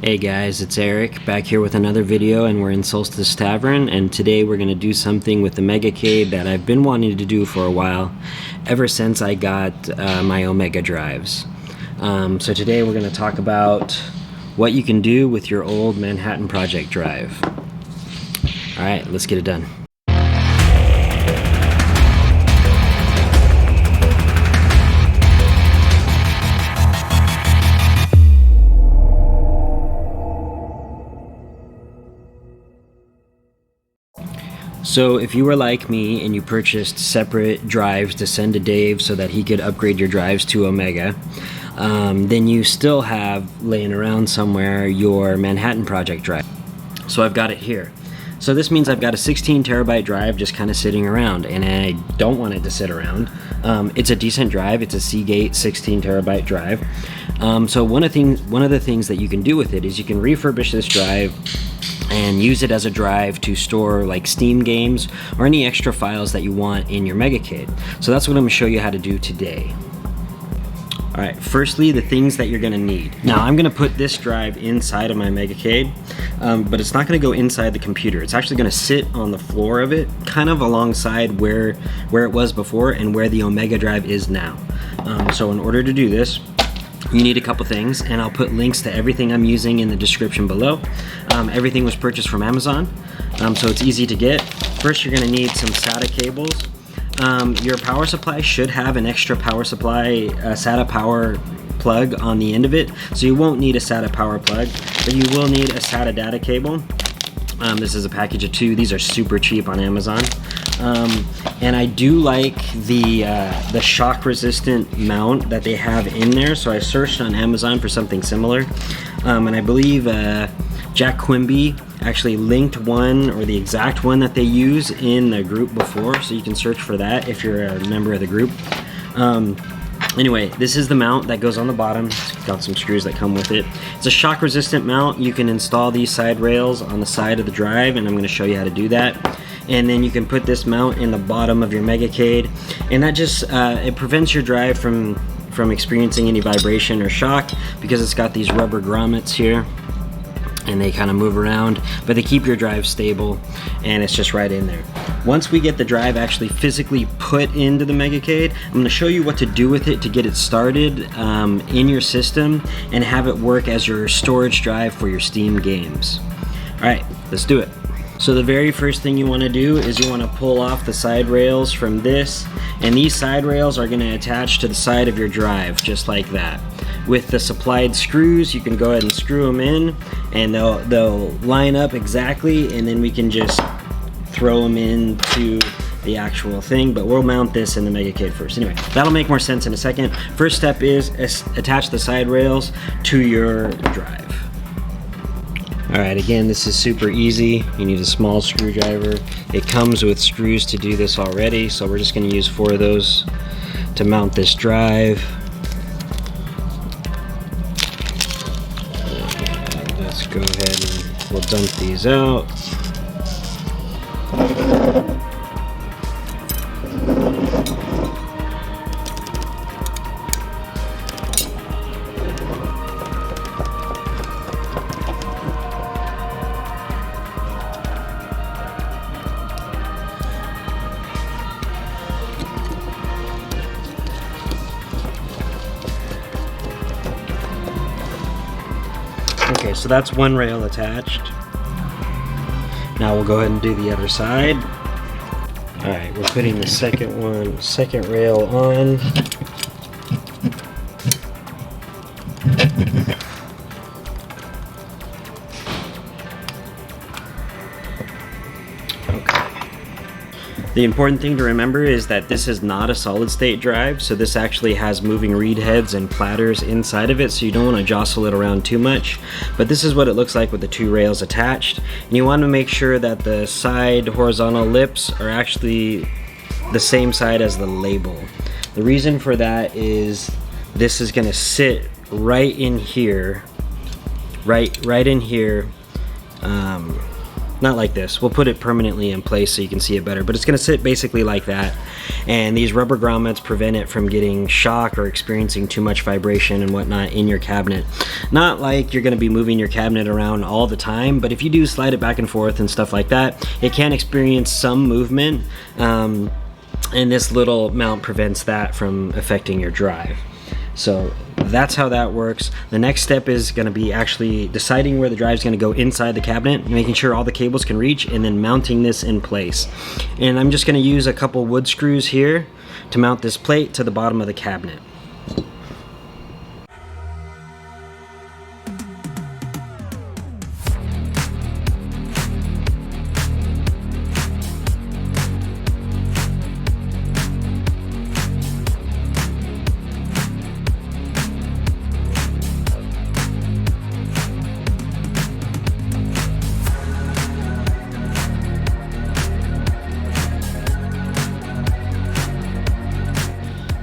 Hey guys, it's Eric back here with another video, and we're in Solstice Tavern, and today we're going to do something with the Megacade that I've been wanting to do for a while, ever since I got my Omega drives. So today we're going to talk about what you can do with your old Manhattan Project drive. Alright, let's get it done. So if you were like me and you purchased separate drives to send to Dave so that he could upgrade your drives to Omega, then you still have laying around somewhere your Manhattan Project drive. So I've got it here. So this means I've got a 16 terabyte drive just kind of sitting around, and I don't want it to sit around. It's a decent drive. It's a Seagate 16 terabyte drive. So one of the things that you can do with it is you can refurbish this drive and use it as a drive to store like Steam games or any extra files that you want in your Megacade. So that's what I'm going to show you how to do today. Alright, firstly, the things that you're going to need. Now I'm going to put this drive inside of my Megacade, but it's not going to go inside the computer. It's actually going to sit on the floor of it, kind of alongside where it was before and where the Omega drive is now. So in order to do this, you need a couple things, and I'll put links to everything I'm using in the description below. Everything was purchased from Amazon, so it's easy to get. First, you're going to need some SATA cables. Your power supply should have an extra power supply, SATA power plug on the end of it, so you won't need a SATA power plug, but you will need a SATA data cable. This is a package of 2. These are super cheap on Amazon. And I do like the shock resistant mount that they have in there, so I searched on Amazon for something similar, and I believe Jack Quimby actually linked one, or the exact one that they use, in the group before, so you can search for that if you're a member of the group. Anyway, this is the mount that goes on the bottom. It's got some screws that come with it. It's a shock resistant mount. You can install these side rails on the side of the drive, and I'm going to show you how to do that. And then you can put this mount in the bottom of your Megacade, and that just it prevents your drive from experiencing any vibration or shock, because it's got these rubber grommets here, and they kind of move around, but they keep your drive stable, and it's just right in there. Once we get the drive actually physically put into the Megacade, I'm going to show you what to do with it to get it started in your system and have it work as your storage drive for your Steam games. Alright, let's do it. So the very first thing you want to do is you want to pull off the side rails from this, and these side rails are going to attach to the side of your drive, just like that. With the supplied screws, you can go ahead and screw them in, and they'll line up exactly, and then we can just throw them into the actual thing, but we'll mount this in the Megacade first. Anyway, that'll make more sense in a second. First step is attach the side rails to your drive. Alright, again, this is super easy. You need a small screwdriver. It comes with screws to do this already, so we're just going to use 4 of those to mount this drive. Let's go ahead and we'll dump these out. Okay, so that's one rail attached. Now we'll go ahead and do the other side. Alright, we're putting the second rail on. The important thing to remember is that this is not a solid state drive, so this actually has moving read heads and platters inside of it, so you don't want to jostle it around too much. But this is what it looks like with the 2 rails attached. And you want to make sure that the side horizontal lips are actually the same side as the label. The reason for that is this is going to sit right in here, right in here, not like this. We'll put it permanently in place so you can see it better, but it's gonna sit basically like that. And these rubber grommets prevent it from getting shock or experiencing too much vibration and whatnot in your cabinet. Not like you're gonna be moving your cabinet around all the time, but if you do slide it back and forth and stuff like that, it can experience some movement. And this little mount prevents that from affecting your drive. So that's how that works. The next step is going to be actually deciding where the drive is going to go inside the cabinet, making sure all the cables can reach, and then mounting this in place. And I'm just going to use a couple wood screws here to mount this plate to the bottom of the cabinet.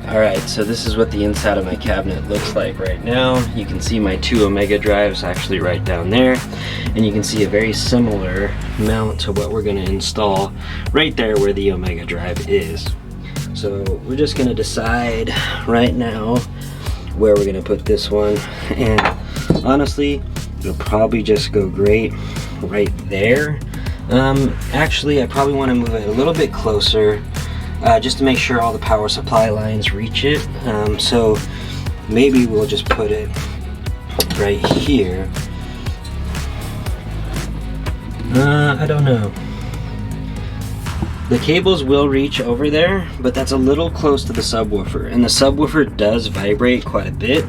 Alright, so this is what the inside of my cabinet looks like right now. You can see my 2 Omega drives actually right down there, and you can see a very similar mount to what we're going to install right there where the Omega drive is. So we're just going to decide right now where we're going to put this one, and honestly it'll probably just go great right there. Actually I probably want to move it a little bit closer, just to make sure all the power supply lines reach it. So maybe we'll just put it right here. I don't know. The cables will reach over there, but that's a little close to the subwoofer, and the subwoofer does vibrate quite a bit.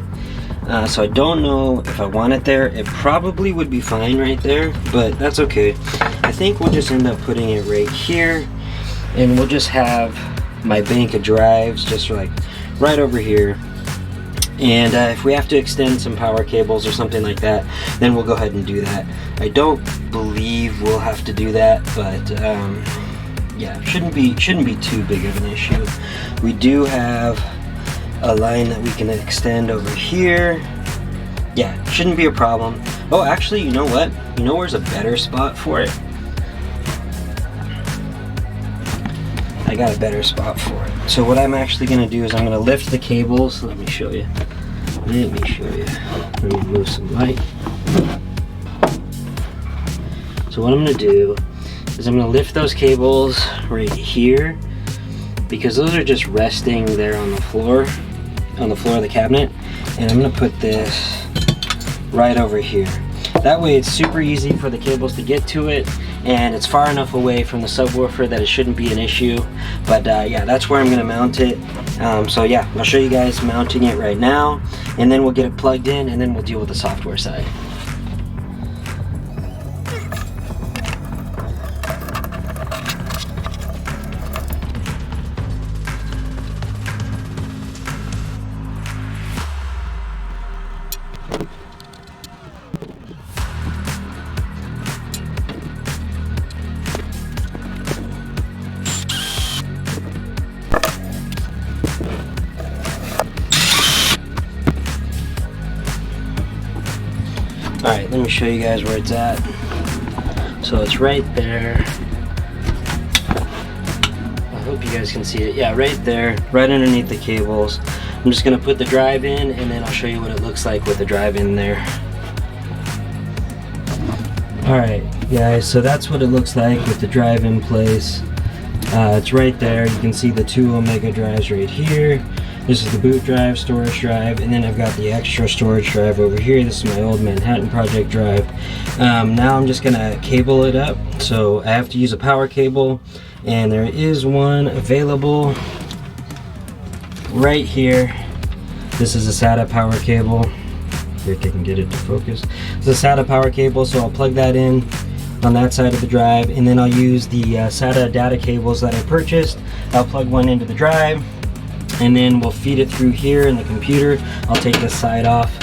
So I don't know if I want it there. It probably would be fine right there, but that's okay. I think we'll just end up putting it right here, and we'll just have my bank of drives just like right over here. And if we have to extend some power cables or something like that, then we'll go ahead and do that. I don't believe we'll have to do that, but yeah, shouldn't be too big of an issue. We do have a line that we can extend over here. Yeah, shouldn't be a problem. Oh, actually, you know what? You know where's a better spot for it? I got a better spot for it. So what I'm actually going to do is I'm going to lift the cables. Let me show you. Let me move some light. So what I'm going to do is I'm going to lift those cables right here, because those are just resting there on the floor of the cabinet, and I'm going to put this right over here. That way it's super easy for the cables to get to it, and it's far enough away from the subwoofer that it shouldn't be an issue. But yeah, that's where I'm going to mount it. So yeah, I'll show you guys mounting it right now, and then we'll get it plugged in, and then we'll deal with the software side. Alright, let me show you guys where it's at. So it's right there. I hope you guys can see it. Yeah, right there, right underneath the cables. I'm just going to put the drive in, and then I'll show you what it looks like with the drive in there. Alright guys, so that's what it looks like with the drive in place. It's right there. You can see the 2 Omega drives right here. This is the boot drive, storage drive, and then I've got the extra storage drive over here. This is my old Manhattan Project drive. Now I'm just gonna cable it up. So I have to use a power cable, and there is one available right here. This is a SATA power cable. If I can get it to focus. It's a SATA power cable, so I'll plug that in on that side of the drive, and then I'll use the SATA data cables that I purchased. I'll plug one into the drive, and then we'll feed it through here in the computer. I'll take this side off,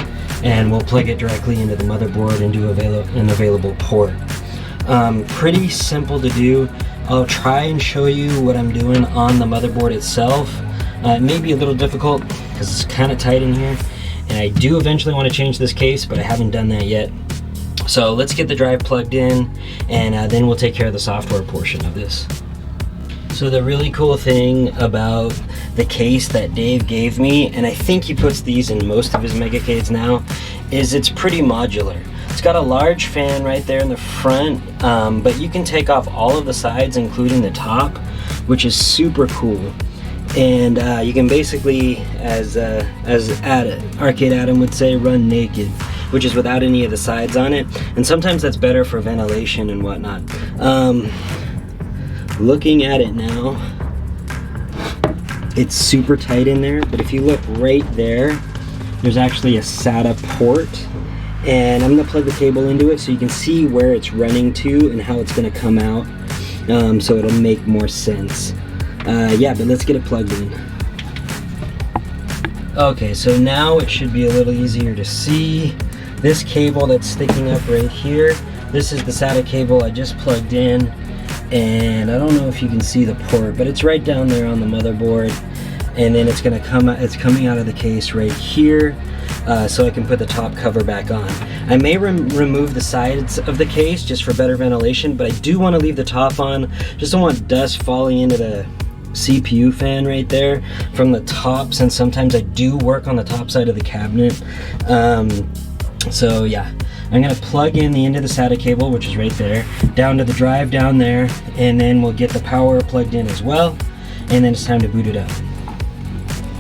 and we'll plug it directly into the motherboard and do an available port. Pretty simple to do. I'll try and show you what I'm doing on the motherboard itself. It may be a little difficult because it's kind of tight in here, and I do eventually want to change this case, but I haven't done that yet. So let's get the drive plugged in, and then we'll take care of the software portion of this. So the really cool thing about the case that Dave gave me, and I think he puts these in most of his Megacades now, is it's pretty modular. It's got a large fan right there in the front, but you can take off all of the sides, including the top, which is super cool. And you can basically, as Arcade Adam would say, run naked, which is without any of the sides on it. And sometimes that's better for ventilation and whatnot. Looking at it now, it's super tight in there, but if you look right there, there's actually a SATA port, and I'm gonna plug the cable into it so you can see where it's running to and how it's gonna come out, so it'll make more sense. Yeah, but let's get it plugged in. Okay, so now it should be a little easier to see. This cable that's sticking up right here, this is the SATA cable I just plugged in. And I don't know if you can see the port, but it's right down there on the motherboard. And then it's gonna come out, it's coming out of the case right here, so I can put the top cover back on. I may remove the sides of the case just for better ventilation, but I do want to leave the top on. Just don't want dust falling into the CPU fan right there from the top, since sometimes I do work on the top side of the cabinet. So yeah. I'm gonna plug in the end of the SATA cable, which is right there, down to the drive down there, and then we'll get the power plugged in as well, and then it's time to boot it up.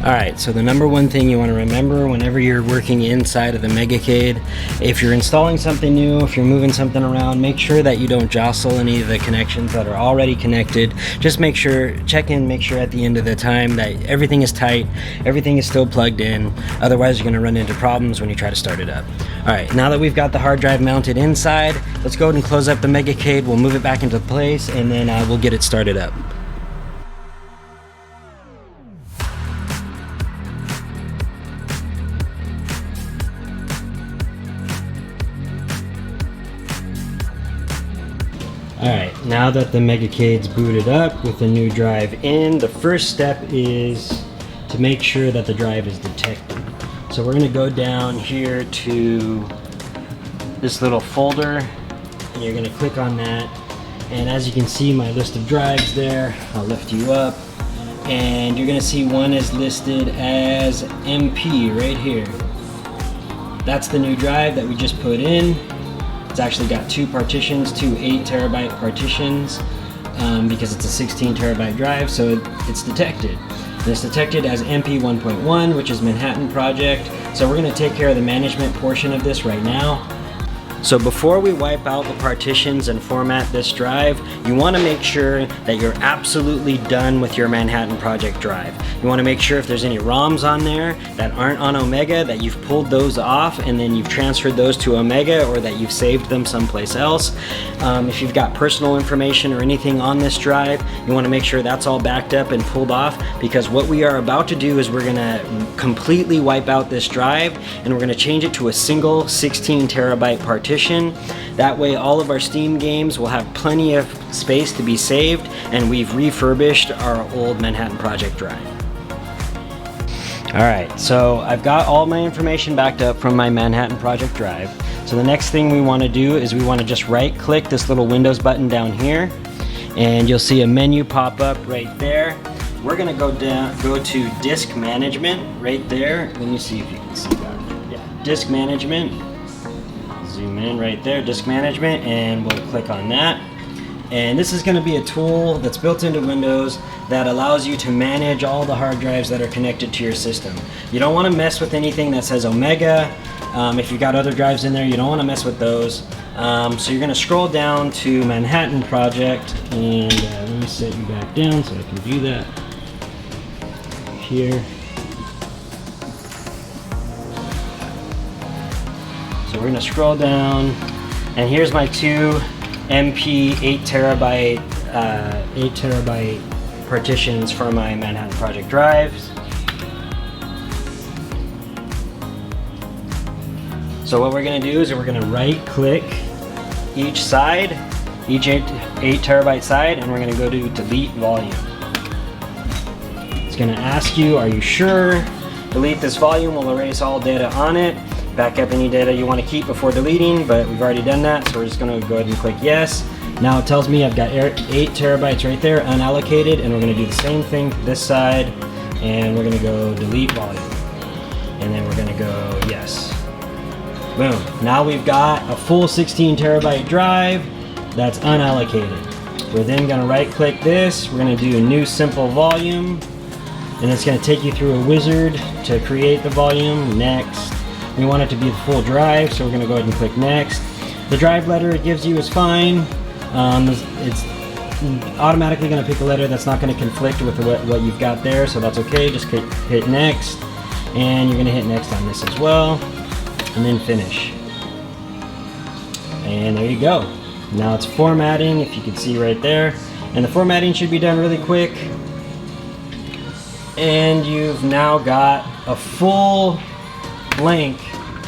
Alright, so the number one thing you want to remember whenever you're working inside of the Megacade, if you're installing something new, if you're moving something around, make sure that you don't jostle any of the connections that are already connected. Just make sure, check in, make sure at the end of the time that everything is tight, everything is still plugged in, otherwise you're going to run into problems when you try to start it up. Alright, now that we've got the hard drive mounted inside, let's go ahead and close up the Megacade, we'll move it back into place, and then we'll get it started up. Alright, now that the Megacade's booted up with the new drive in, the first step is to make sure that the drive is detected. So we're going to go down here to this little folder, and you're going to click on that. And as you can see, my list of drives there, I'll lift you up, and you're going to see one is listed as MP right here. That's the new drive that we just put in. It's actually got two partitions, two 8 terabyte partitions, because it's a 16 terabyte drive, so it's detected. And it's detected as MP 1.1, which is Manhattan Project. So we're going to take care of the management portion of this right now. So before we wipe out the partitions and format this drive, you want to make sure that you're absolutely done with your Manhattan Project drive. You want to make sure if there's any ROMs on there that aren't on Omega, that you've pulled those off and then you've transferred those to Omega, or that you've saved them someplace else. If you've got personal information or anything on this drive, you want to make sure that's all backed up and pulled off, because what we are about to do is we're going to completely wipe out this drive and we're going to change it to a single 16 terabyte partition. That way all of our Steam games will have plenty of space to be saved, and we've refurbished our old Manhattan Project drive. Alright, so I've got all my information backed up from my Manhattan Project drive. So the next thing we want to do is we want to just right click this little Windows button down here, and you'll see a menu pop up right there. We're going to go to Disk Management right there. Let me see if you can see that. Yeah, Disk Management. Zoom in right there, Disk Management, and we'll click on that. And this is going to be a tool that's built into Windows that allows you to manage all the hard drives that are connected to your system. You don't want to mess with anything that says Omega. If you've got other drives in there, you don't want to mess with those. So you're going to scroll down to Manhattan Project, and let me set you back down so I can do that here. So we're going to scroll down, and here's my two MP 8 terabyte partitions for my Manhattan Project drives. So what we're going to do is we're going to right click each side, each 8 terabyte side, and we're going to go to delete volume. It's going to ask you, are you sure? Delete this volume will erase all data on it. back up any data you want to keep before deleting, but we've already done that, so we're just going to go ahead and click yes. Now it tells me I've got 8 terabytes right there, unallocated, and we're going to do the same thing this side, and we're going to go delete volume, and then we're going to go yes. Boom. Now we've got a full 16 terabyte drive that's unallocated. We're then going to right click this, we're going to do a new simple volume, and it's going to take you through a wizard to create the volume. Next. We want it to be the full drive, so we're going to go ahead and click next. The drive letter it gives you is fine. It's automatically going to pick a letter that's not going to conflict with what you've got there, so that's okay. Just hit next, and you're going to hit next on this as well, and then finish. And there you go. Now it's formatting, if you can see right there, and the formatting should be done really quick. And you've now got a full blank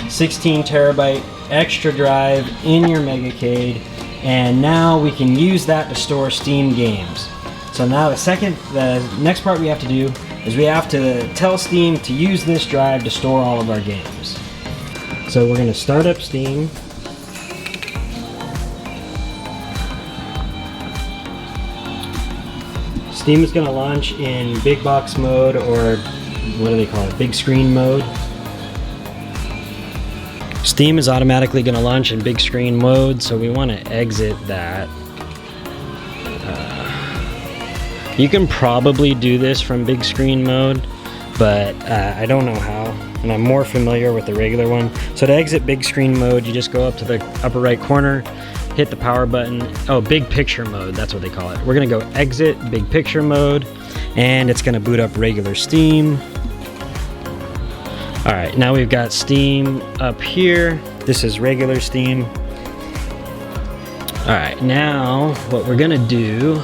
16 terabyte extra drive in your Megacade, and now we can use that to store Steam games. So now the next part we have to do is we have to tell Steam to use this drive to store all of our games. So we're going to start up Steam. Steam is going to launch in big box mode, or what do they call it? Big screen mode. Steam is automatically going to launch in big screen mode, so we want to exit that. You can probably do this from big screen mode, but I don't know how, and I'm more familiar with the regular one. So to exit big screen mode, you just go up to the upper right corner, hit the power button. Oh, big picture mode, that's what they call it. We're gonna go exit big picture mode, and it's gonna boot up regular Steam. All right, now we've got Steam up here. This is regular Steam. All right, now what we're gonna do,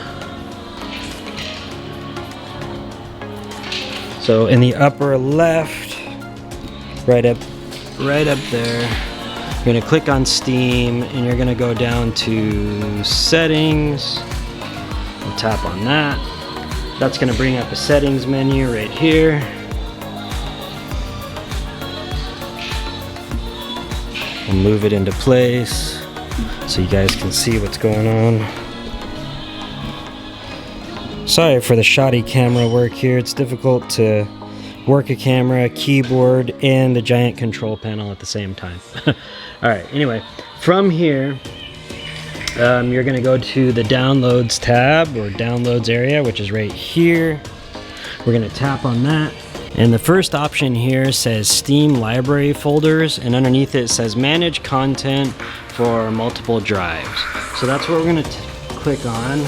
so in the upper left, right up there, you're going to click on Steam, and you're going to go down to Settings and tap on that. That's going to bring up a Settings menu right here. We'll move it into place so you guys can see what's going on. Sorry for the shoddy camera work here. It's difficult to work a camera, a keyboard, and a giant control panel at the same time. Alright, anyway, from here, you're going to go to the Downloads tab, or Downloads area, which is right here. We're going to tap on that. And the first option here says Steam Library Folders, and underneath it says Manage Content for Multiple Drives. So that's what we're going to click on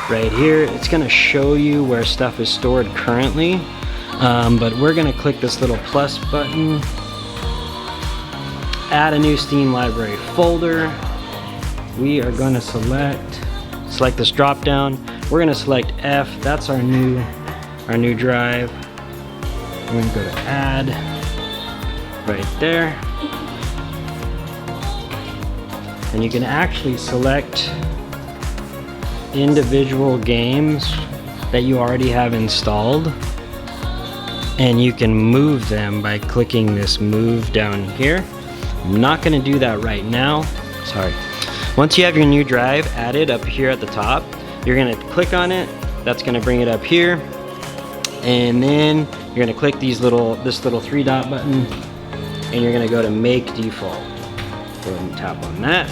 right here. It's going to show you where stuff is stored currently. But we're going to click this little plus button, add a new Steam library folder. We are going to select this drop down. We're going to select F. That's our new drive. We're going to go to add right there. And you can actually select individual games that you already have installed, and you can move them by clicking this move down here. I'm not going to do that right now. Sorry. Once you have your new drive added up here at the top, you're going to click on it. That's going to bring it up here, and then you're going to click this little 3-dot button, and you're going to go to Make Default. Go ahead and tap on that,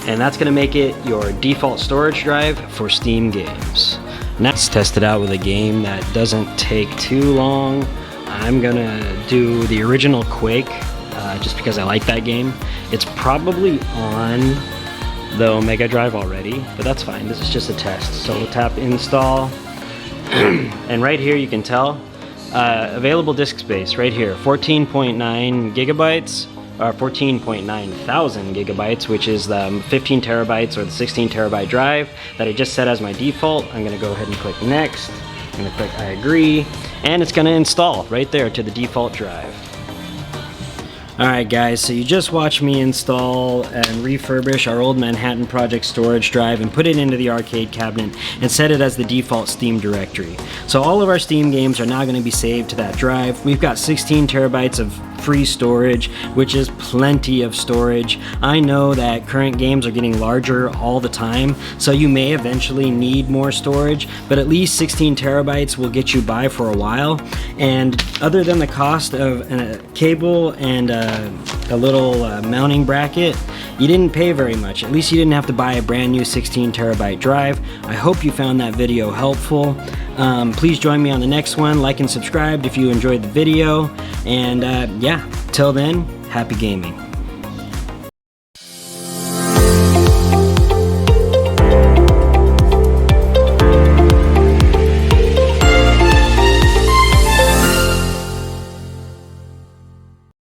and that's going to make it your default storage drive for Steam games. Now let's test it out with a game that doesn't take too long. I'm gonna do the original Quake, just because I like that game. It's probably on the Omega Drive already, but that's fine. This is just a test. So we'll tap Install, and right here you can tell available disk space right here, 14.9 gigabytes. Or 14.9 thousand gigabytes, which is the 15 terabytes or the 16 terabyte drive that I just set as my default. I'm going to go ahead and click next. I'm going to click I agree, and it's going to install right there to the default drive. Alright guys, so you just watched me install and refurbish our old Manhattan Project storage drive and put it into the arcade cabinet and set it as the default Steam directory. So all of our Steam games are now going to be saved to that drive. We've got 16 terabytes of free storage, which is plenty of storage. I know that current games are getting larger all the time, so you may eventually need more storage, but at least 16 terabytes will get you by for a while. And other than the cost of a cable and a little mounting bracket, you didn't pay very much. At least you didn't have to buy a brand new 16 terabyte drive. I hope you found that video helpful. Please join me on the next one. Like and subscribe if you enjoyed the video. And yeah, till then, happy gaming.